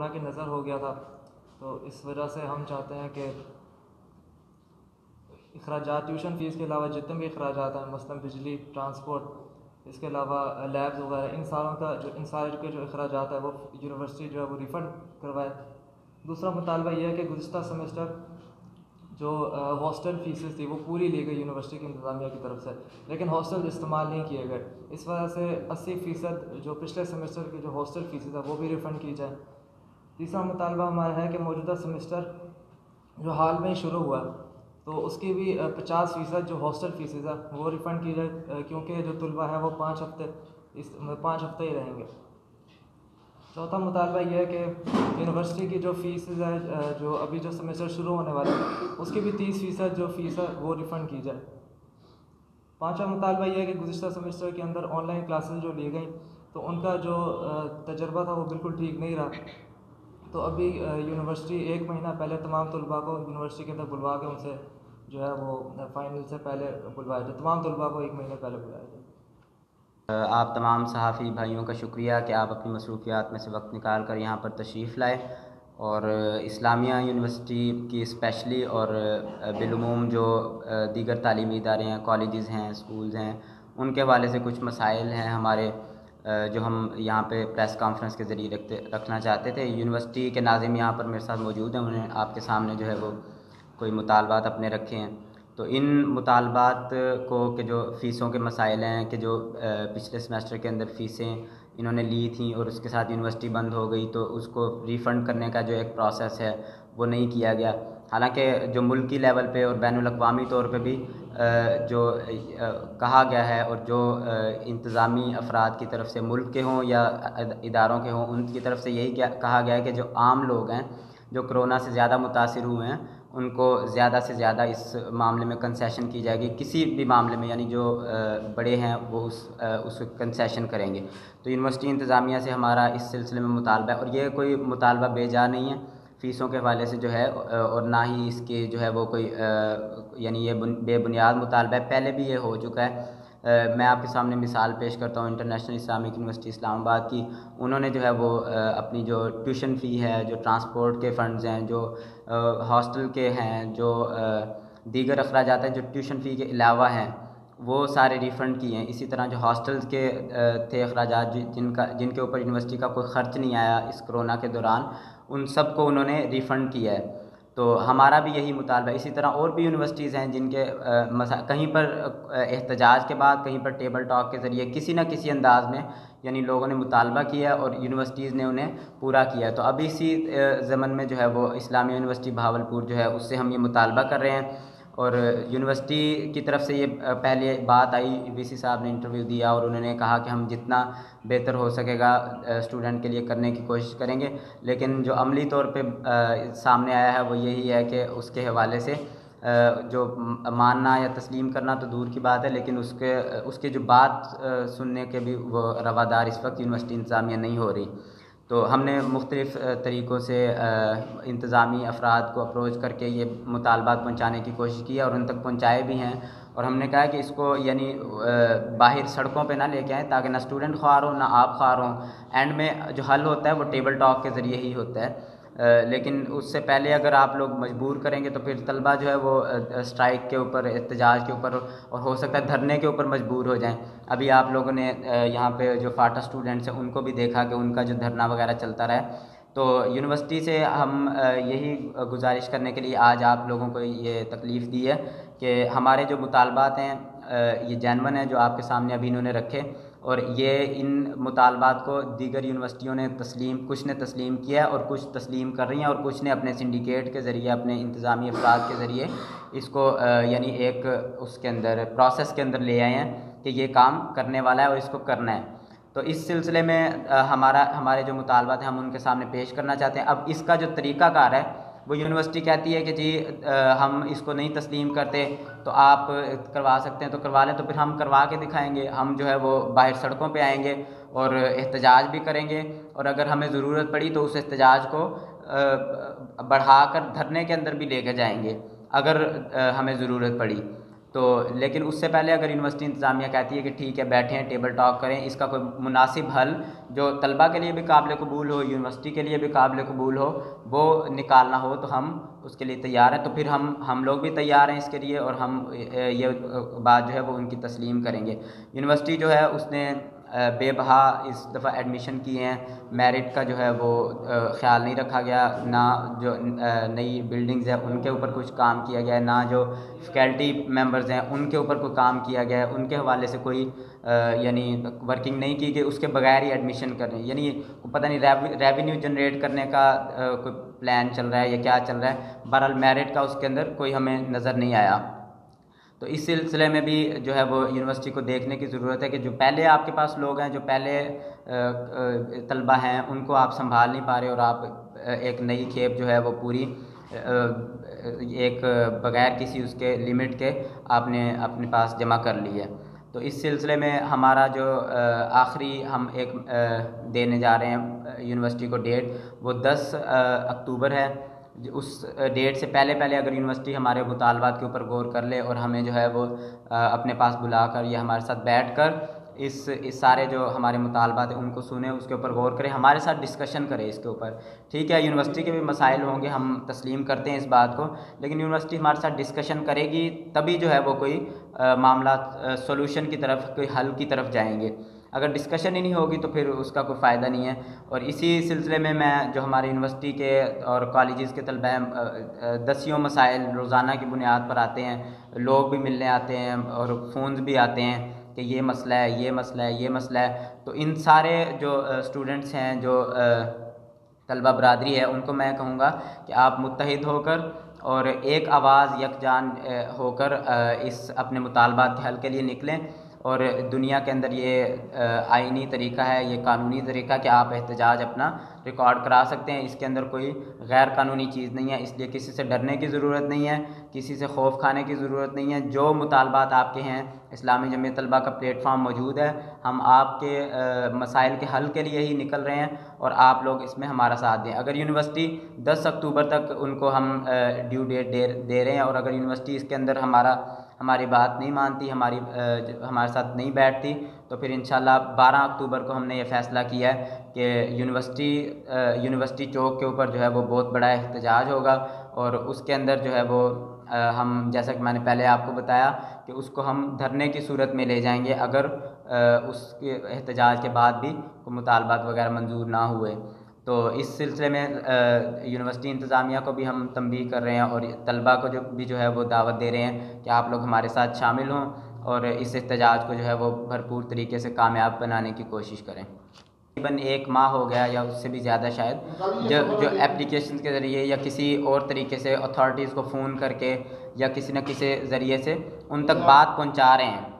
کی نظر ہو گیا تھا، تو اس وجہ سے ہم چاہتے ہیں کہ اخراجات ٹیوشن فیس کے علاوہ جتنے بھی اخراجات ہیں، مثلاً بجلی، ٹرانسپورٹ، اس کے علاوہ لیبز وغیرہ، ان سارے کے جو اخراجات ہیں وہ یونیورسٹی جو ہے وہ ریفنڈ کروائے۔ دوسرا مطالبہ یہ ہے کہ گزشتہ سمیسٹر جو ہاسٹل فیسز تھی وہ پوری لی گئی یونیورسٹی کی انتظامیہ کی طرف سے، لیکن ہاسٹل استعمال نہیں کیے گئے، اس وجہ سے 80% جو پچھلے سمیسٹر کی جو ہاسٹل فیسز ہیں وہ بھی ریفنڈ کی جائیں۔ تیسرا مطالبہ ہمارا ہے کہ موجودہ سمیسٹر جو حال میں ہی شروع ہوا تو اس کی بھی 50% جو ہاسٹل فیسز ہیں وہ ریفنڈ کی جائے، کیونکہ جو طلبہ ہیں وہ 5 ہفتے ہی رہیں گے۔ چوتھا مطالبہ یہ ہے کہ یونیورسٹی کی جو فیسز ہے، جو ابھی جو سمیسٹر شروع ہونے والا ہے اس کی بھی 30% جو فیس ہے وہ ریفنڈ کی جائے۔ پانچواں مطالبہ یہ ہے کہ گزشتہ سمیسٹر کے اندر آن لائن کلاسز جو لی گئیں تو ان کا جو تجربہ تھا وہ بالکل ٹھیک نہیں رہا، تو ابھی یونیورسٹی 1 مہینہ پہلے تمام طلباء کو یونیورسٹی کے اندر بلوا کے ان سے جو ہے وہ فائنل سے پہلے بلوایا جائے، تمام طلباء کو 1 مہینے پہلے بلایا جائے۔ آپ تمام صحافی بھائیوں کا شکریہ کہ آپ اپنی مصروفیات میں سے وقت نکال کر یہاں پر تشریف لائے، اور اسلامیہ یونیورسٹی کی اسپیشلی اور بالعموم جو دیگر تعلیمی ادارے ہیں، کالجز ہیں، اسکولز ہیں، ان کے حوالے سے کچھ مسائل ہیں ہمارے جو ہم یہاں پہ پریس کانفرنس کے ذریعے رکھنا چاہتے تھے۔ یونیورسٹی کے ناظم یہاں پر میرے ساتھ موجود ہیں، انہیں آپ کے سامنے جو ہے وہ کوئی مطالبات اپنے رکھے ہیں، تو ان مطالبات کو کہ جو فیسوں کے مسائل ہیں کہ جو پچھلے سمیسٹر کے اندر فیسیں انہوں نے لی تھیں اور اس کے ساتھ یونیورسٹی بند ہو گئی تو اس کو ریفنڈ کرنے کا جو ایک پروسیس ہے وہ نہیں کیا گیا، حالانکہ جو ملکی لیول پہ اور بین الاقوامی طور پہ بھی جو کہا گیا ہے اور جو انتظامی افراد کی طرف سے ملک کے ہوں یا اداروں کے ہوں ان کی طرف سے یہی کہا گیا ہے کہ جو عام لوگ ہیں جو کرونا سے زیادہ متاثر ہوئے ہیں ان کو زیادہ سے زیادہ اس معاملے میں کنسیشن کی جائے گی، کسی بھی معاملے میں، یعنی جو بڑے ہیں وہ اس کنسیشن کریں گے۔ تو یونیورسٹی انتظامیہ سے ہمارا اس سلسلے میں مطالبہ ہے، اور یہ کوئی مطالبہ بے جا نہیں ہے فیسوں کے حوالے سے جو ہے، اور نہ ہی اس کے جو ہے وہ کوئی یعنی یہ بے بنیاد مطالبہ ہے، پہلے بھی یہ ہو چکا ہے۔ میں آپ کے سامنے مثال پیش کرتا ہوں انٹرنیشنل اسلامک یونیورسٹی اسلام آباد کی، انہوں نے جو ہے وہ اپنی جو ٹیوشن فی ہے، جو ٹرانسپورٹ کے فنڈز ہیں، جو ہاسٹل کے ہیں، جو دیگر اخراجات ہیں جو ٹیوشن فی کے علاوہ ہیں وہ سارے ریفنڈ کیے ہیں۔ اسی طرح جو ہاسٹلز کے تھے اخراجات جن کے اوپر یونیورسٹی کا کوئی خرچ نہیں آیا اس کرونا کے دوران، ان سب کو انہوں نے ریفنڈ کیا ہے۔ تو ہمارا بھی یہی مطالبہ ہے۔ اسی طرح اور بھی یونیورسٹیز ہیں جن کے کہیں پر احتجاج کے بعد، کہیں پر ٹیبل ٹاک کے ذریعے کسی نہ کسی انداز میں یعنی لوگوں نے مطالبہ کیا اور یونیورسٹیز نے انہیں پورا کیا ہے۔ تو ابھی اسی ضمن میں جو ہے وہ اسلامیہ یونیورسٹی بہاولپور جو ہے اس سے ہم یہ مطالبہ کر رہے ہیں، اور یونیورسٹی کی طرف سے یہ پہلے بات آئی، وی سی صاحب نے انٹرویو دیا اور انہوں نے کہا کہ ہم جتنا بہتر ہو سکے گا اسٹوڈنٹ کے لیے کرنے کی کوشش کریں گے، لیکن جو عملی طور پہ سامنے آیا ہے وہ یہی ہے کہ اس کے حوالے سے جو ماننا یا تسلیم کرنا تو دور کی بات ہے، لیکن اس کے جو بات سننے کے بھی وہ روادار اس وقت یونیورسٹی انتظامیہ نہیں ہو رہی۔ تو ہم نے مختلف طریقوں سے انتظامی افراد کو اپروچ کر کے یہ مطالبات پہنچانے کی کوشش کی ہے اور ان تک پہنچائے بھی ہیں، اور ہم نے کہا کہ اس کو یعنی باہر سڑکوں پہ نہ لے کے آئیں تاکہ نہ اسٹوڈنٹ خوار ہوں نہ آپ خوار ہوں، اینڈ میں جو حل ہوتا ہے وہ ٹیبل ٹاک کے ذریعے ہی ہوتا ہے۔ لیکن اس سے پہلے اگر آپ لوگ مجبور کریں گے تو پھر طلبہ جو ہے وہ اسٹرائک کے اوپر، احتجاج کے اوپر اور ہو سکتا ہے دھرنے کے اوپر مجبور ہو جائیں۔ ابھی آپ لوگوں نے یہاں پہ جو فاٹا اسٹوڈنٹس ہیں ان کو بھی دیکھا کہ ان کا جو دھرنا وغیرہ چلتا رہا ہے۔ تو یونیورسٹی سے ہم یہی گزارش کرنے کے لیے آج آپ لوگوں کو یہ تکلیف دی ہے کہ ہمارے جو مطالبات ہیں یہ جینون ہیں جو آپ کے سامنے ابھی انہوں نے رکھے، اور یہ ان مطالبات کو دیگر یونیورسٹیوں نے کچھ نے تسلیم کیا ہے اور کچھ تسلیم کر رہی ہیں، اور کچھ نے اپنے سنڈیکیٹ کے ذریعے، اپنے انتظامی افراد کے ذریعے اس کو یعنی ایک اس کے اندر پروسیس کے اندر لے آئے ہیں کہ یہ کام کرنے والا ہے اور اس کو کرنا ہے۔ تو اس سلسلے میں ہمارے جو مطالبات ہیں ہم ان کے سامنے پیش کرنا چاہتے ہیں۔ اب اس کا جو طریقہ کار ہے وہ یونیورسٹی کہتی ہے کہ جی ہم اس کو نہیں تسلیم کرتے تو آپ کروا سکتے ہیں تو کروا لیں، تو پھر ہم کروا کے دکھائیں گے، ہم جو ہے وہ باہر سڑکوں پہ آئیں گے اور احتجاج بھی کریں گے، اور اگر ہمیں ضرورت پڑی تو اس احتجاج کو بڑھا کر دھرنے کے اندر بھی لے کے جائیں گے اگر ہمیں ضرورت پڑی۔ تو لیکن اس سے پہلے اگر یونیورسٹی انتظامیہ کہتی ہے کہ ٹھیک ہے بیٹھیں ٹیبل ٹاک کریں، اس کا کوئی مناسب حل جو طلبہ کے لیے بھی قابل قبول ہو، یونیورسٹی کے لیے بھی قابل قبول ہو، وہ نکالنا ہو تو ہم اس کے لیے تیار ہیں. تو پھر ہم لوگ بھی تیار ہیں اس کے لیے، اور ہم یہ بات جو ہے وہ ان کی تسلیم کریں گے. یونیورسٹی جو ہے اس نے بے بہا اس دفعہ ایڈمیشن کیے ہیں، میرٹ کا جو ہے وہ خیال نہیں رکھا گیا، نہ جو نئی بلڈنگز ہیں ان کے اوپر کچھ کام کیا گیا ہے، نہ جو فیکلٹی ممبرز ہیں ان کے اوپر کوئی کام کیا گیا ہے، ان کے حوالے سے کوئی یعنی ورکنگ نہیں کی گئی، اس کے بغیر ہی ایڈمیشن کر رہے ہیں. یعنی پتہ نہیں ریونیو جنریٹ کرنے کا کوئی پلان چل رہا ہے یا کیا چل رہا ہے. بہرحال میرٹ کا اس کے اندر کوئی ہمیں نظر نہیں آیا. تو اس سلسلے میں بھی جو ہے وہ یونیورسٹی کو دیکھنے کی ضرورت ہے کہ جو پہلے آپ کے پاس لوگ ہیں، جو پہلے طلبہ ہیں، ان کو آپ سنبھال نہیں پا رہے، اور آپ ایک نئی کھیپ جو ہے وہ پوری ایک بغیر کسی اس کے لمٹ کے آپ نے اپنے پاس جمع کر لی ہے. تو اس سلسلے میں ہمارا جو آخری ہم ایک دینے جا رہے ہیں یونیورسٹی کو ڈیٹ، وہ 10 اکتوبر ہے. اس ڈیٹ سے پہلے اگر یونیورسٹی ہمارے مطالبات کے اوپر غور کر لے اور ہمیں جو ہے وہ اپنے پاس بلا کر یا ہمارے ساتھ بیٹھ کر اس سارے جو ہمارے مطالبات ہیں ان کو سنیں، اس کے اوپر غور کریں، ہمارے ساتھ ڈسکشن کریں اس کے اوپر. ٹھیک ہے، یونیورسٹی کے بھی مسائل ہوں گے، ہم تسلیم کرتے ہیں اس بات کو، لیکن یونیورسٹی ہمارے ساتھ ڈسکشن کرے گی تبھی جو ہے وہ کوئی معاملات سولوشن کی طرف، کوئی حل کی طرف جائیں گے. اگر ڈسکشن ہی نہیں ہوگی تو پھر اس کا کوئی فائدہ نہیں ہے. اور اسی سلسلے میں جو ہمارے یونیورسٹی کے اور کالجز کے طلبہ ہیں، دسیوں مسائل روزانہ کی بنیاد پر آتے ہیں، لوگ بھی ملنے آتے ہیں اور فونز بھی آتے ہیں کہ یہ مسئلہ ہے، یہ مسئلہ ہے، یہ مسئلہ ہے. تو ان سارے جو اسٹوڈنٹس ہیں، جو طلبہ برادری ہے، ان کو میں کہوں گا کہ آپ متحد ہو کر اور ایک آواز یکجان ہو کر اس اپنے مطالبات کے حل کے لیے نکلیں. اور دنیا کے اندر یہ آئینی طریقہ ہے، یہ قانونی طریقہ کہ آپ احتجاج اپنا ریکارڈ کرا سکتے ہیں. اس کے اندر کوئی غیر قانونی چیز نہیں ہے، اس لیے کسی سے ڈرنے کی ضرورت نہیں ہے، کسی سے خوف کھانے کی ضرورت نہیں ہے. جو مطالبات آپ کے ہیں، اسلامی جمعیت طلبہ کا پلیٹ فارم موجود ہے، ہم آپ کے مسائل کے حل کے لیے ہی نکل رہے ہیں، اور آپ لوگ اس میں ہمارا ساتھ دیں. اگر یونیورسٹی 10 اکتوبر تک ان کو ہم ڈیو ڈیٹ دے رہے ہیں، اور اگر یونیورسٹی اس کے اندر ہماری بات نہیں مانتی، ہمارے ساتھ نہیں بیٹھتی، تو پھر انشاءاللہ 12 اکتوبر کو ہم نے یہ فیصلہ کیا ہے کہ یونیورسٹی چوک کے اوپر جو ہے وہ بہت بڑا احتجاج ہوگا. اور اس کے اندر جو ہے وہ ہم، جیسا کہ میں نے پہلے آپ کو بتایا کہ اس کو ہم دھرنے کی صورت میں لے جائیں گے اگر اس کے احتجاج کے بعد بھی کوئی مطالبات وغیرہ منظور نہ ہوئے. تو اس سلسلے میں یونیورسٹی انتظامیہ کو بھی ہم تنبیہ کر رہے ہیں، اور طلبہ کو جو ہے وہ دعوت دے رہے ہیں کہ آپ لوگ ہمارے ساتھ شامل ہوں اور اس احتجاج کو جو ہے وہ بھرپور طریقے سے کامیاب بنانے کی کوشش کریں. تقریباً 1 ماہ ہو گیا یا اس سے بھی زیادہ شاید، جو اپلیکیشن کے ذریعے یا کسی اور طریقے سے اتھارٹیز کو فون کر کے یا کسی نہ کسی ذریعے سے ان تک بات پہنچا رہے ہیں.